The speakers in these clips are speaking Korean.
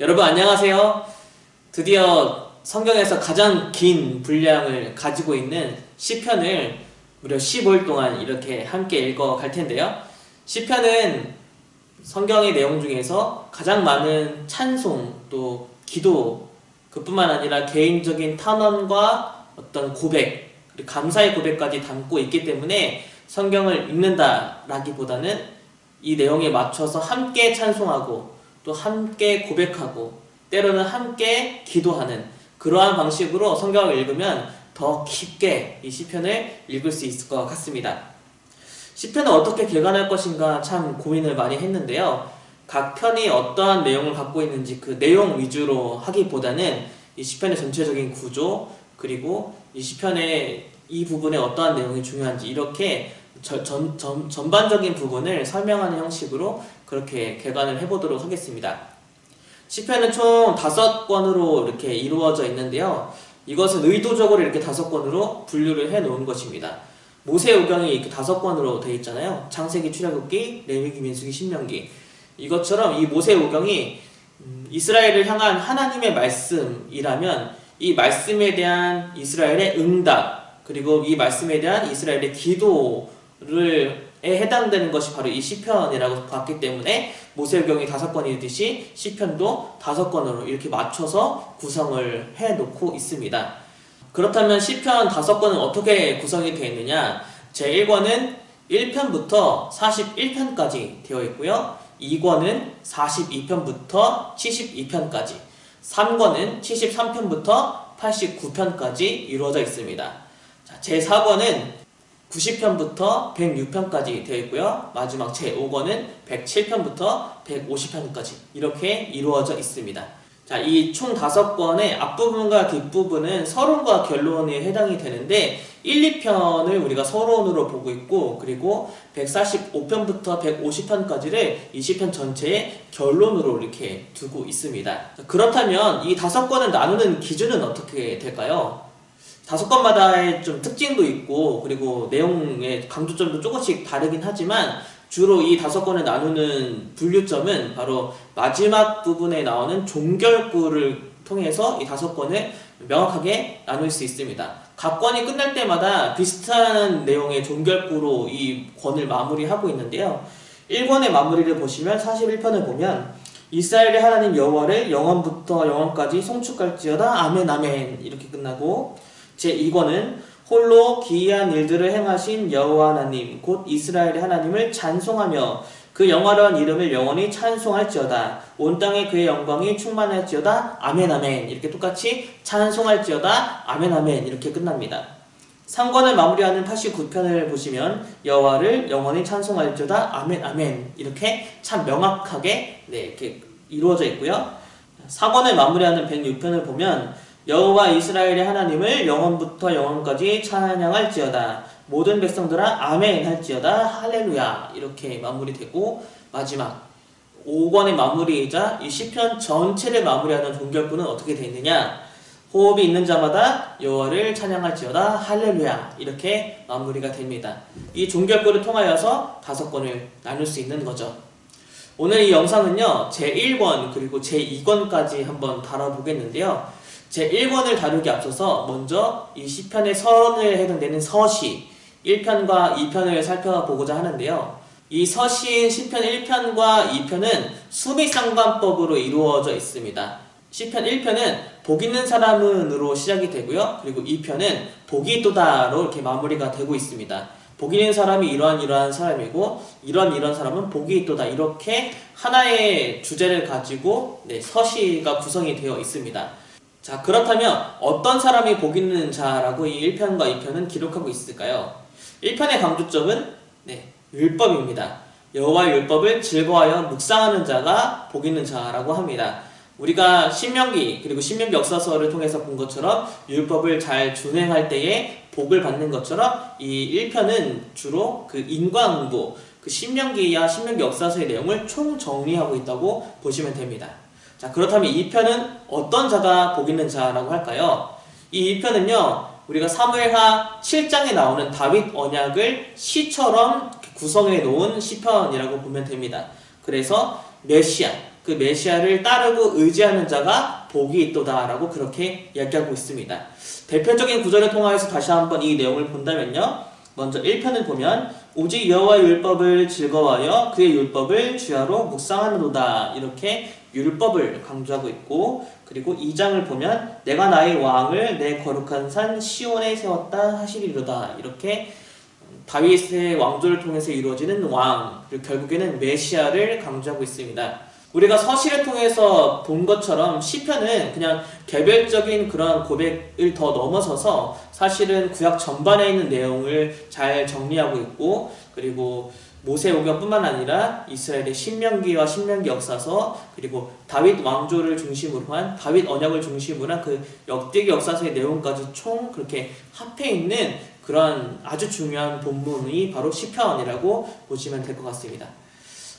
여러분 안녕하세요. 드디어 성경에서 가장 긴 분량을 가지고 있는 시편을 무려 15일 동안 이렇게 함께 읽어 갈 텐데요. 시편은 성경의 내용 중에서 가장 많은 찬송 또 기도 그뿐만 아니라 개인적인 탄원과 어떤 고백 그리고 감사의 고백까지 담고 있기 때문에 성경을 읽는다라기보다는 이 내용에 맞춰서 함께 찬송하고 또 함께 고백하고 때로는 함께 기도하는 그러한 방식으로 성경을 읽으면 더 깊게 이 시편을 읽을 수 있을 것 같습니다. 시편을 어떻게 개관할 것인가 참 고민을 많이 했는데요. 각 편이 어떠한 내용을 갖고 있는지 그 내용 위주로 하기보다는 이 시편의 전체적인 구조 그리고 이 시편의 이 부분에 어떠한 내용이 중요한지 이렇게 전반적인 부분을 설명하는 형식으로 그렇게 개관을 해보도록 하겠습니다. 시편은 총 5권으로 이렇게 이루어져 있는데요. 이것은 의도적으로 이렇게 5권으로 분류를 해 놓은 것입니다. 모세오경이 이렇게 5권으로 되어 있잖아요. 창세기, 출애굽기, 레위기, 민수기, 신명기. 이것처럼 이 모세오경이 이스라엘을 향한 하나님의 말씀이라면 이 말씀에 대한 이스라엘의 응답 그리고 이 말씀에 대한 이스라엘의 기도를 해당되는 것이 바로 이 시편이라고 봤기 때문에 모세오경이 5권이듯이 시편도 5권으로 이렇게 맞춰서 구성을 해놓고 있습니다. 그렇다면 시편 5권은 어떻게 구성이 되어 있느냐? 제1권은 1편부터 41편까지 되어 있고요. 2권은 42편부터 72편까지, 3권은 73편부터 89편까지 이루어져 있습니다. 제4권은 90편부터 106편까지 되어 있고요. 마지막 제5권은 107편부터 150편까지 이렇게 이루어져 있습니다. 자, 이 총 5권의 앞부분과 뒷부분은 서론과 결론에 해당이 되는데 1, 2편을 우리가 서론으로 보고 있고 그리고 145편부터 150편까지를 이 시편 전체의 결론으로 이렇게 두고 있습니다. 자, 그렇다면 이 5권을 나누는 기준은 어떻게 될까요? 5권마다의 좀 특징도 있고 그리고 내용의 강조점도 조금씩 다르긴 하지만 주로 이 5권을 나누는 분류점은 바로 마지막 부분에 나오는 종결구를 통해서 이 5권을 명확하게 나눌 수 있습니다. 각 권이 끝날 때마다 비슷한 내용의 종결구로 이 권을 마무리하고 있는데요. 1권의 마무리를 보시면 41편을 보면 이스라엘의 하나님 여호와를 영원부터 영원까지 송축할지어다 아멘 아멘 이렇게 끝나고 제2권은 홀로 기이한 일들을 행하신 여호와 하나님 곧 이스라엘의 하나님을 찬송하며 그 영화로운 이름을 영원히 찬송할지어다 온 땅에 그의 영광이 충만할지어다 아멘 아멘 이렇게 똑같이 찬송할지어다 아멘 아멘 이렇게 끝납니다. 3권을 마무리하는 89편을 보시면 여호와를 영원히 찬송할지어다 아멘 아멘 이렇게 참 명확하게 이렇게 이루어져 있고요. 4권을 마무리하는 106편을 보면 여호와 이스라엘의 하나님을 영원부터 영원까지 찬양할지어다 모든 백성들아 아멘 할지어다 할렐루야 이렇게 마무리되고 마지막 5권의 마무리이자 이 시편 전체를 마무리하는 종결구는 어떻게 되어 있느냐 호흡이 있는 자마다 여호와를 찬양할지어다 할렐루야 이렇게 마무리가 됩니다. 이 종결구를 통하여서 5권을 나눌 수 있는 거죠. 오늘 이 영상은요 제1권 그리고 제2권까지 한번 다뤄보겠는데요. 제1권을 다루기 앞서서 먼저 이 시편의 서론을 해당되는 서시 1편과 2편을 살펴보고자 하는데요. 이 서시인 시편 1편과 2편은 수미상관법으로 이루어져 있습니다. 시편 1편은 복 있는 사람은으로 시작이 되고요. 그리고 2편은 복이 있도다로 이렇게 마무리가 되고 있습니다. 복 있는 사람이 이러한 사람이고 이런 사람은 복이 있도다 이렇게 하나의 주제를 가지고 서시가 구성이 되어 있습니다. 자, 그렇다면 어떤 사람이 복 있는 자라고 이 1편과 2편은 기록하고 있을까요? 1편의 강조점은 율법입니다. 여호와의 율법을 즐거워하여 묵상하는 자가 복 있는 자라고 합니다. 우리가 신명기 그리고 신명기 역사서를 통해서 본 것처럼 율법을 잘 준행할 때에 복을 받는 것처럼 이 1편은 주로 그 인과응보, 그 신명기와 신명기 역사서의 내용을 총정리하고 있다고 보시면 됩니다. 자, 그렇다면 2편은 어떤 자가 복 있는 자라고 할까요? 이 2편은요 우리가 사무엘하 7장에 나오는 다윗 언약을 시처럼 구성해 놓은 시편이라고 보면 됩니다. 그래서 메시아 그 메시아를 따르고 의지하는 자가 복이 있도다 라고 그렇게 이야기하고 있습니다. 대표적인 구절을 통하여서 다시 한번 이 내용을 본다면요, 먼저 1편을 보면 오직 여호와의 율법을 즐거워하여 그의 율법을 주야로 묵상하노다, 이렇게 율법을 강조하고 있고, 그리고 2장을 보면 내가 나의 왕을 내 거룩한 산 시온에 세웠다 하시리로다, 이렇게 다윗의 왕조를 통해서 이루어지는 왕, 그리고 결국에는 메시아를 강조하고 있습니다. 우리가 서시를 통해서 본 것처럼 시편은 그냥 개별적인 그런 고백을 더 넘어서서 사실은 구약 전반에 있는 내용을 잘 정리하고 있고, 그리고 모세오경뿐만 아니라 이스라엘의 신명기와 신명기 역사서, 그리고 다윗 왕조를 중심으로 한, 다윗 언약을 중심으로 한 그 역대기 역사서의 내용까지 총 그렇게 합해 있는 그런 아주 중요한 본문이 바로 시편이라고 보시면 될 것 같습니다.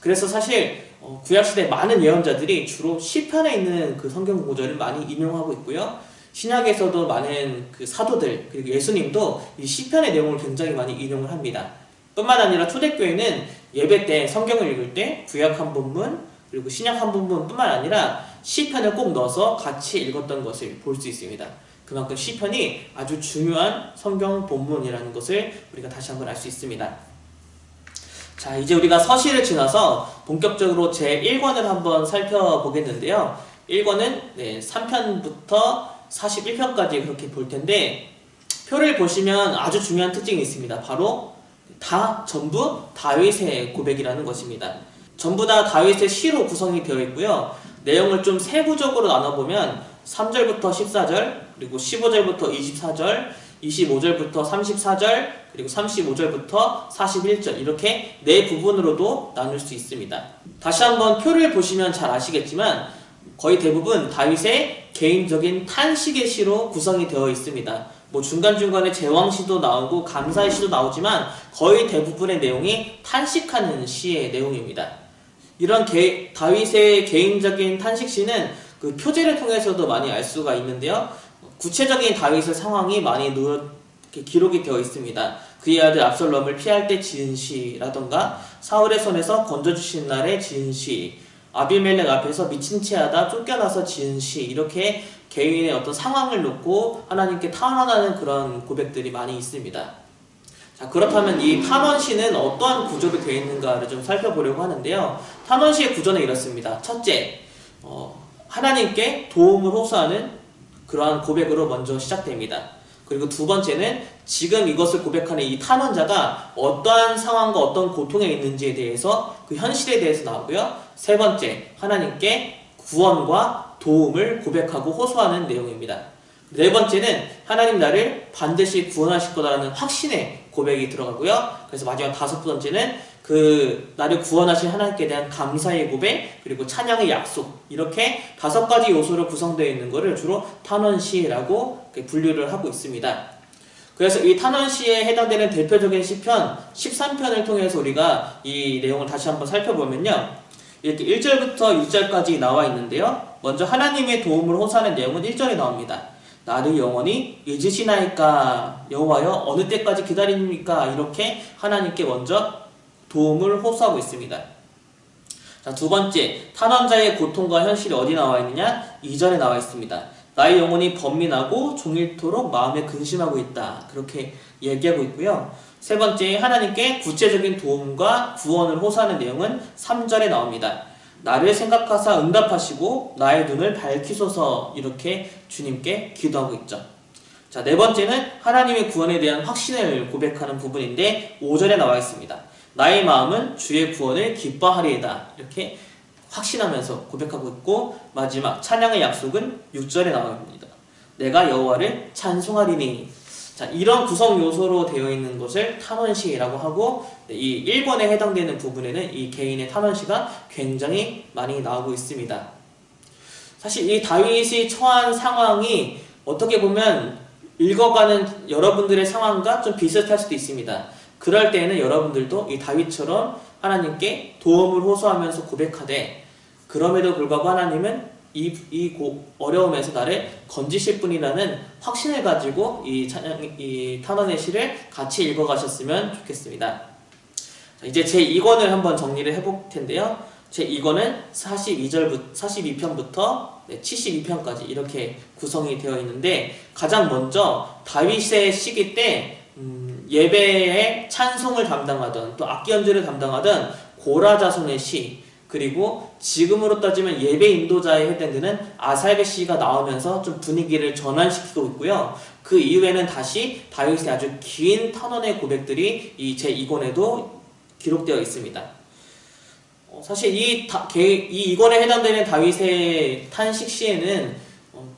그래서 사실 구약시대 많은 예언자들이 주로 시편에 있는 그 성경 구절을 많이 인용하고 있고요. 신약에서도 많은 그 사도들, 그리고 예수님도 이 시편의 내용을 굉장히 많이 인용을 합니다. 뿐만 아니라 초대교회는 예배 때 성경을 읽을 때 구약 한 본문, 그리고 신약 한 본문 뿐만 아니라 시편을 꼭 넣어서 같이 읽었던 것을 볼 수 있습니다. 그만큼 시편이 아주 중요한 성경 본문이라는 것을 우리가 다시 한번 알 수 있습니다. 자, 이제 우리가 서시를 지나서 본격적으로 제1권을 한번 살펴보겠는데요. 1권은 3편부터 41편까지 그렇게 볼 텐데, 표를 보시면 아주 중요한 특징이 있습니다. 바로 전부 다윗의 고백이라는 것입니다. 전부 다 다윗의 시로 구성이 되어 있고요. 내용을 좀 세부적으로 나눠보면 3절부터 14절, 그리고 15절부터 24절, 25절부터 34절, 그리고 35절부터 41절, 이렇게 네 부분으로도 나눌 수 있습니다. 다시 한번 표를 보시면 잘 아시겠지만 거의 대부분 다윗의 개인적인 탄식의 시로 구성이 되어 있습니다. 뭐 중간중간에 제왕시도 나오고 감사의 시도 나오지만 거의 대부분의 내용이 탄식하는 시의 내용입니다. 이런 다윗의 개인적인 탄식시는 그 표제를 통해서도 많이 알 수가 있는데요. 구체적인 다윗의 상황이 많이 기록이 되어 있습니다. 그의 아들 압살롬을 피할 때 지은 시라던가, 사울의 손에서 건져주신 날에 지은 시, 아비멜렉 앞에서 미친 채 하다 쫓겨나서 지은 시, 이렇게 개인의 어떤 상황을 놓고 하나님께 탄원하는 그런 고백들이 많이 있습니다. 자, 그렇다면 이 탄원시는 어떠한 구조로 되어 있는가를 좀 살펴보려고 하는데요. 탄원시의 구조는 이렇습니다. 첫째, 하나님께 도움을 호소하는 그러한 고백으로 먼저 시작됩니다. 그리고 두 번째는 지금 이것을 고백하는 이 탄원자가 어떠한 상황과 어떤 고통에 있는지에 대해서, 그 현실에 대해서 나오고요. 세 번째, 하나님께 구원과 도움을 고백하고 호소하는 내용입니다. 네 번째는 하나님 나를 반드시 구원하실 거다라는 확신의 고백이 들어가고요. 그래서 마지막 다섯 번째는 그 나를 구원하신 하나님께 대한 감사의 고백, 그리고 찬양의 약속, 이렇게 다섯 가지 요소로 구성되어 있는 것을 주로 탄원시라고 분류를 하고 있습니다. 그래서 이 탄원시에 해당되는 대표적인 시편 13편을 통해서 우리가 이 내용을 다시 한번 살펴보면요, 이렇게 1절부터 6절까지 나와 있는데요. 먼저 하나님의 도움을 호소하는 내용은 1절에 나옵니다. 나를 영원히 잊으시나이까, 여호와여 어느 때까지 기다립니까? 이렇게 하나님께 먼저 도움을 호소하고 있습니다. 자, 두 번째, 탄원자의 고통과 현실이 어디 나와 있느냐? 2절에 나와 있습니다. 나의 영혼이 번민하고 종일토록 마음에 근심하고 있다, 그렇게 얘기하고 있고요. 세 번째, 하나님께 구체적인 도움과 구원을 호소하는 내용은 3절에 나옵니다. 나를 생각하사 응답하시고 나의 눈을 밝히소서, 이렇게 주님께 기도하고 있죠. 자, 네 번째는 하나님의 구원에 대한 확신을 고백하는 부분인데 5절에 나와 있습니다. 나의 마음은 주의 구원을 기뻐하리이다, 이렇게 확신하면서 고백하고 있고, 마지막 찬양의 약속은 6절에 나옵니다. 내가 여호와를 찬송하리니. 자, 이런 구성 요소로 되어 있는 것을 탄원시라고 하고, 이 1권에 해당되는 부분에는 이 개인의 탄원시가 굉장히 많이 나오고 있습니다. 사실 이 다윗이 처한 상황이 어떻게 보면 읽어가는 여러분들의 상황과 좀 비슷할 수도 있습니다. 그럴 때에는 여러분들도 이 다윗처럼 하나님께 도움을 호소하면서 고백하되, 그럼에도 불구하고 하나님은 어려움에서 나를 건지실 분이라는 확신을 가지고 이 탄원의 시를 같이 읽어가셨으면 좋겠습니다. 자, 이제 제 2권을 한번 정리를 해볼 텐데요. 제2권은 42편부터 72편까지 이렇게 구성이 되어 있는데, 가장 먼저 다윗의 시기 때 예배의 찬송을 담당하던, 또 악기 연주를 담당하던 고라 자손의 시, 그리고 지금으로 따지면 예배 인도자에 해당되는 아살의 시가 나오면서 좀 분위기를 전환시키고 있고요. 그 이후에는 다시 다윗의 아주 긴 탄원의 고백들이 이 제2권에도 기록되어 있습니다. 사실 이 2권에 해당되는 다윗의 탄식 시에는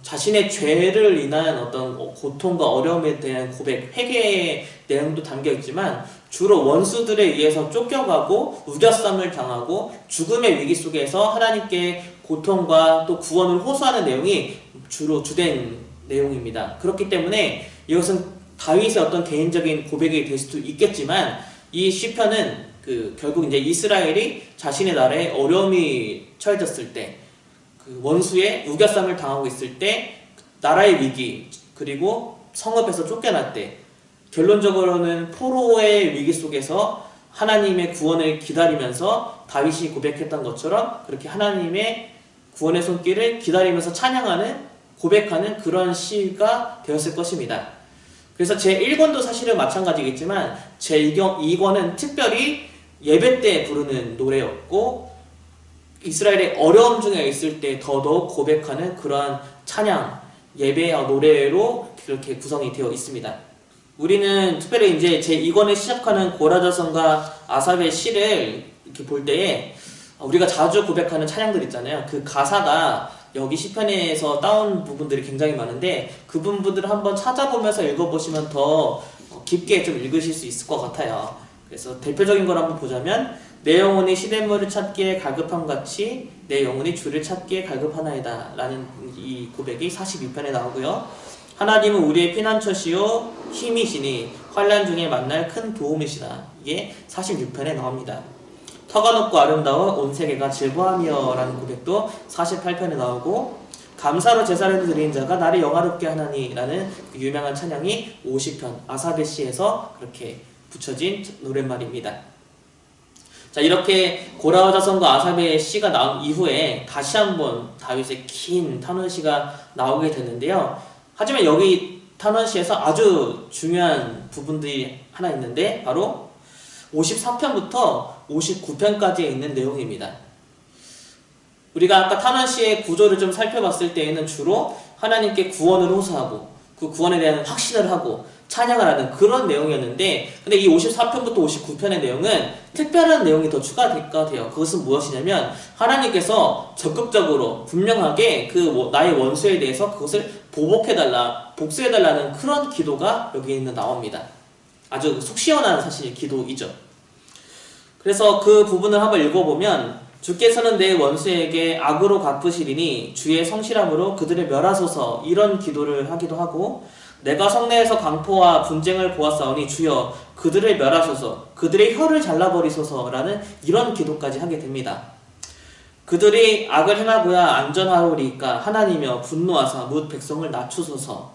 자신의 죄를 인한 어떤 고통과 어려움에 대한 고백, 회개의 내용도 담겨 있지만, 주로 원수들에 의해서 쫓겨가고 우겨쌈을 당하고 죽음의 위기 속에서 하나님께 고통과 또 구원을 호소하는 내용이 주로 주된 내용입니다. 그렇기 때문에 이것은 다윗의 어떤 개인적인 고백이 될 수도 있겠지만, 이 시편은 결국 이제 이스라엘이 자신의 나라에 어려움이 처해졌을 때, 원수의 우겨쌈을 당하고 있을 때, 나라의 위기, 그리고 성읍에서 쫓겨날 때, 결론적으로는 포로의 위기 속에서 하나님의 구원을 기다리면서 다윗이 고백했던 것처럼 그렇게 하나님의 구원의 손길을 기다리면서 찬양하는, 고백하는 그런 시가 되었을 것입니다. 그래서 제1권도 사실은 마찬가지겠지만 제2권은 특별히 예배 때 부르는 노래였고, 이스라엘의 어려움 중에 있을 때 더더욱 고백하는 그러한 찬양, 예배와 노래로 그렇게 구성이 되어 있습니다. 우리는 특별히 이제 제2권에 시작하는 고라 자손과 아삽의 시를 이렇게 볼 때에 우리가 자주 고백하는 찬양들 있잖아요. 그 가사가 여기 시편에서 따온 부분들이 굉장히 많은데, 그 부분들을 한번 찾아보면서 읽어보시면 더 깊게 좀 읽으실 수 있을 것 같아요. 그래서 대표적인 걸 한번 보자면, 내 영혼이 시냇물을 찾기에 갈급함같이 내 영혼이 주를 찾기에 갈급하나이다 라는 이 고백이 42편에 나오고요. 하나님은 우리의 피난처시요 힘이시니 환난 중에 만날 큰 도움이시다, 이게 46편에 나옵니다. 터가 높고 아름다워 온 세계가 즐거하며 라는 고백도 48편에 나오고, 감사로 제사를 드린 자가 나를 영화롭게 하나니 라는 그 유명한 찬양이 50편 아삽의 시에서 그렇게 붙여진 노랫말입니다. 자, 이렇게 고라 자손과 아삽의 시가 나온 이후에 다시 한번 다윗의 긴 탄원시가 나오게 되는데요. 하지만 여기 탄원시에서 아주 중요한 부분들이 하나 있는데, 바로 54편부터 59편까지에 있는 내용입니다. 우리가 아까 탄원시의 구조를 좀 살펴봤을 때에는 주로 하나님께 구원을 호소하고 그 구원에 대한 확신을 하고 찬양을 하는 그런 내용이었는데, 근데 이 54편부터 59편의 내용은 특별한 내용이 더 추가가 돼요. 그것은 무엇이냐면, 하나님께서 적극적으로 분명하게 나의 원수에 대해서 그것을 보복해달라, 복수해달라는 그런 기도가 여기에는 나옵니다. 아주 속 시원한 사실 기도이죠. 그래서 그 부분을 한번 읽어보면, 주께서는 내 원수에게 악으로 갚으시리니 주의 성실함으로 그들을 멸하소서, 이런 기도를 하기도 하고, 내가 성내에서 강포와 분쟁을 보았사오니 주여 그들을 멸하소서, 그들의 혀를 잘라버리소서 라는 이런 기도까지 하게 됩니다. 그들이 악을 행하고야 안전하오리까 하나님이여 분노하사 뭇 백성을 낮추소서.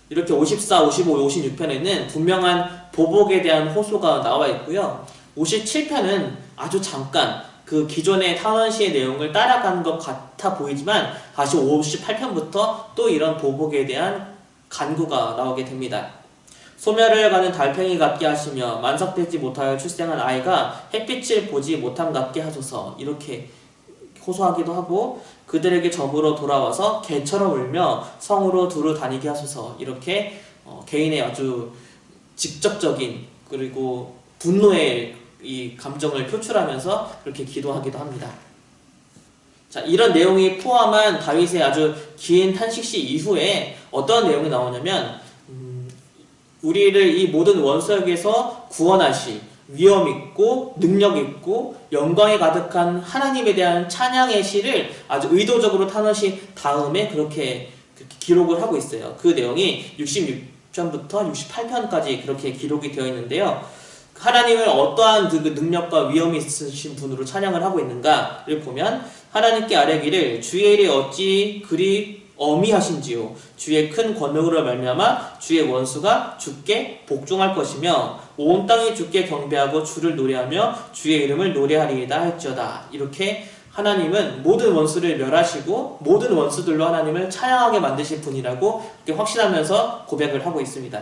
이렇게 54, 55, 56편에는 분명한 보복에 대한 호소가 나와 있고요. 57편은 아주 잠깐 그 기존의 탄원시의 내용을 따라가는 것 같아 보이지만, 다시 58편부터 또 이런 보복에 대한 간구가 나오게 됩니다. 소멸을 가는 달팽이 같게 하시며 만삭되지 못하여 출생한 아이가 햇빛을 보지 못함 같게 하소서, 이렇게 호소하기도 하고, 그들에게 점으로 돌아와서 개처럼 울며 성으로 두루 다니게 하소서, 이렇게 개인의 아주 직접적인 그리고 분노의 이 감정을 표출하면서 그렇게 기도하기도 합니다. 자, 이런 내용이 포함한 다윗의 아주 긴 탄식시 이후에 어떤 내용이 나오냐면, 우리를 이 모든 원수에게서 구원하실 위엄 있고 능력 있고 영광이 가득한 하나님에 대한 찬양의 시를 아주 의도적으로 탄원시 다음에 그렇게 기록을 하고 있어요. 그 내용이 66편부터 68편까지 그렇게 기록이 되어 있는데요. 하나님을 어떠한 그 능력과 위엄이 있으신 분으로 찬양을 하고 있는가를 보면, 하나님께 아뢰기를 주의 일이 어찌 그리 어미하신지요. 주의 큰 권능으로 말미암아 주의 원수가 주께 복종할 것이며 온 땅이 주께 경배하고 주를 노래하며 주의 이름을 노래하리이다 할지어다. 이렇게 하나님은 모든 원수를 멸하시고 모든 원수들로 하나님을 찬양하게 만드실 분이라고 이렇게 확신하면서 고백을 하고 있습니다.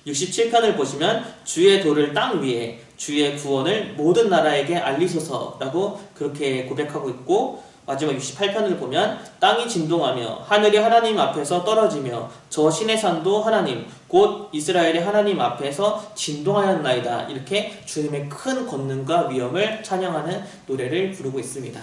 67편을 보시면 주의 도를 땅 위에 주의 구원을 모든 나라에게 알리소서라고 그렇게 고백하고 있고, 마지막 68편을 보면 땅이 진동하며 하늘이 하나님 앞에서 떨어지며 저 신의 산도 하나님 곧 이스라엘의 하나님 앞에서 진동하였나이다. 이렇게 주님의 큰 권능과 위엄을 찬양하는 노래를 부르고 있습니다.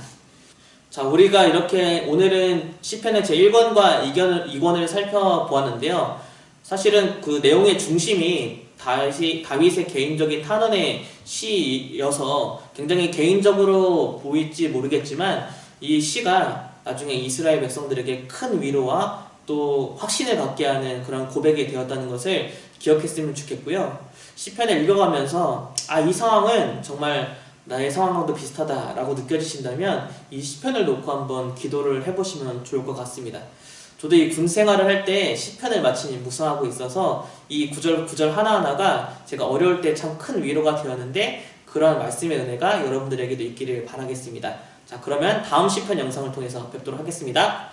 자, 우리가 이렇게 오늘은 시편의 제1권과 2권을 살펴보았는데요. 사실은 그 내용의 중심이 다윗의 개인적인 탄원의 시여서 굉장히 개인적으로 보일지 모르겠지만 이 시가 나중에 이스라엘 백성들에게 큰 위로와 또 확신을 갖게 하는 그런 고백이 되었다는 것을 기억했으면 좋겠고요. 시편을 읽어가면서 이 상황은 정말 나의 상황과도 비슷하다라고 느껴지신다면 이 시편을 놓고 한번 기도를 해보시면 좋을 것 같습니다. 저도 이 군 생활을 할 때 시편을 마치 묵상하고 있어서 이 구절 하나하나가 제가 어려울 때 참 큰 위로가 되었는데, 그러한 말씀의 은혜가 여러분들에게도 있기를 바라겠습니다. 자, 그러면 다음 시편 영상을 통해서 뵙도록 하겠습니다.